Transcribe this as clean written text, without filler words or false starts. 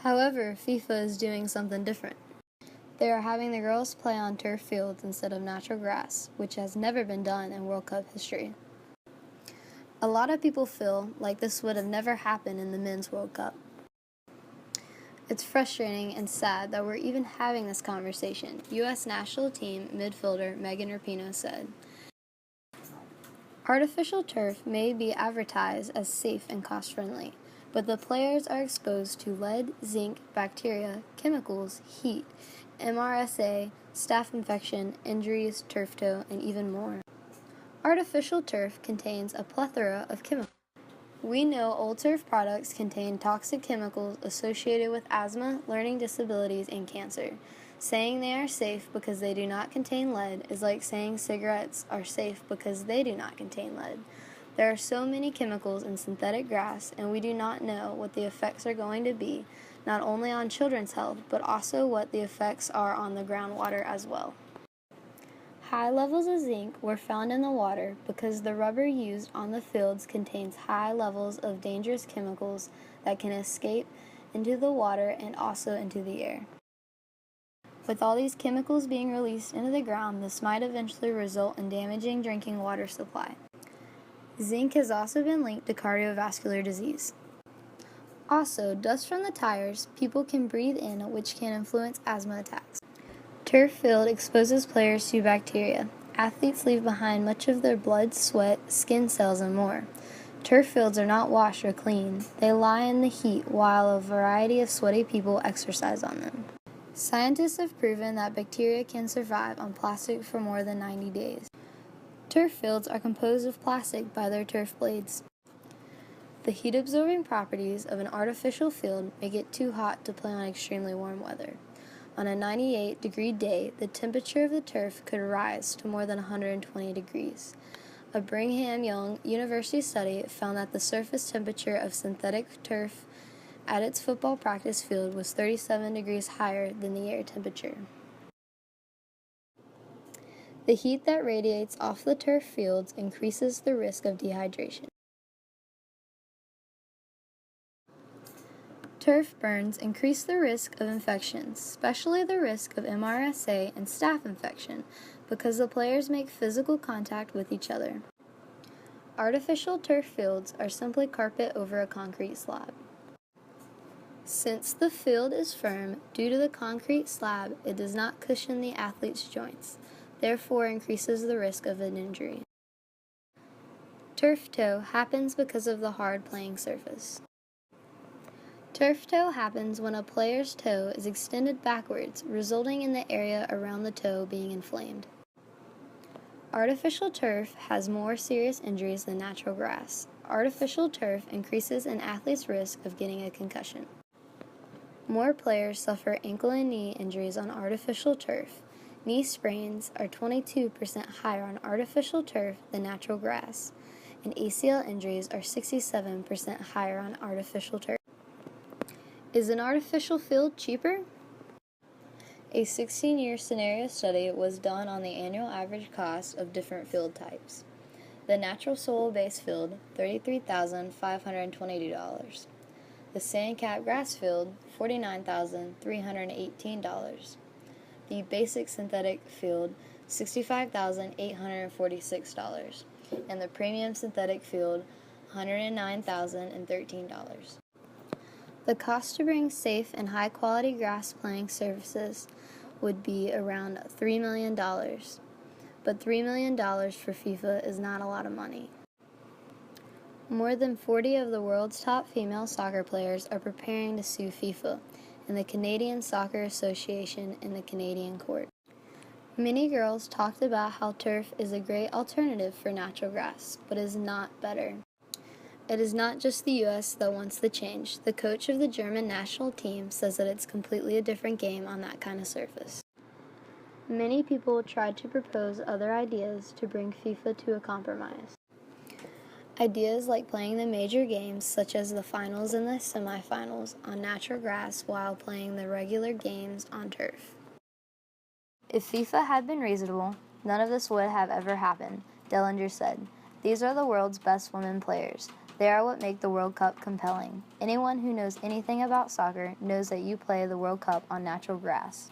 However, FIFA is doing something different. They are having the girls play on turf fields instead of natural grass, which has never been done in World Cup history. A lot of people feel like this would have never happened in the Men's World Cup. It's frustrating and sad that we're even having this conversation, U.S. national team midfielder Megan Rapinoe said. Artificial turf may be advertised as safe and cost-friendly, but the players are exposed to lead, zinc, bacteria, chemicals, heat, MRSA, staph infection, injuries, turf toe, and even more. Artificial turf contains a plethora of chemicals. We know old turf products contain toxic chemicals associated with asthma, learning disabilities, and cancer. Saying they are safe because they do not contain lead is like saying cigarettes are safe because they do not contain lead. There are so many chemicals in synthetic grass, and we do not know what the effects are going to be, not only on children's health, but also what the effects are on the groundwater as well. High levels of zinc were found in the water because the rubber used on the fields contains high levels of dangerous chemicals that can escape into the water and also into the air. With all these chemicals being released into the ground, this might eventually result in damaging drinking water supply. Zinc has also been linked to cardiovascular disease. Also, dust from the tires people can breathe in, which can influence asthma attacks. Turf field exposes players to bacteria. Athletes leave behind much of their blood, sweat, skin cells, and more. Turf fields are not washed or cleaned. They lie in the heat while a variety of sweaty people exercise on them. Scientists have proven that bacteria can survive on plastic for more than 90 days. Turf fields are composed of plastic by their turf blades. The heat-absorbing properties of an artificial field make it too hot to play on extremely warm weather. On a 98-degree day, the temperature of the turf could rise to more than 120 degrees. A Brigham Young University study found that the surface temperature of synthetic turf at its football practice field was 37 degrees higher than the air temperature. The heat that radiates off the turf fields increases the risk of dehydration. Turf burns increase the risk of infections, especially the risk of MRSA and staph infection, because the players make physical contact with each other. Artificial turf fields are simply carpet over a concrete slab. Since the field is firm, due to the concrete slab, it does not cushion the athlete's joints, therefore increases the risk of an injury. Turf toe happens because of the hard playing surface. Turf toe happens when a player's toe is extended backwards, resulting in the area around the toe being inflamed. Artificial turf has more serious injuries than natural grass. Artificial turf increases an athlete's risk of getting a concussion. More players suffer ankle and knee injuries on artificial turf. Knee sprains are 22% higher on artificial turf than natural grass, and ACL injuries are 67% higher on artificial turf. Is an artificial field cheaper? A 16-year scenario study was done on the annual average cost of different field types. The natural soil-based field, $33,522. The sand-capped grass field, $49,318. The basic synthetic field, $65,846. And the premium synthetic field, $109,013. The cost to bring safe and high-quality grass playing surfaces would be around $3 million, but $3 million for FIFA is not a lot of money. More than 40 of the world's top female soccer players are preparing to sue FIFA and the Canadian Soccer Association in the Canadian court. Many girls talked about how turf is a great alternative for natural grass, but is not better. It is not just the U.S. that wants the change. The coach of the German national team says that it's completely a different game on that kind of surface. Many people tried to propose other ideas to bring FIFA to a compromise. Ideas like playing the major games, such as the finals and the semifinals, on natural grass while playing the regular games on turf. If FIFA had been reasonable, none of this would have ever happened, Dellinger said. These are the world's best women players. They are what make the World Cup compelling. Anyone who knows anything about soccer knows that you play the World Cup on natural grass.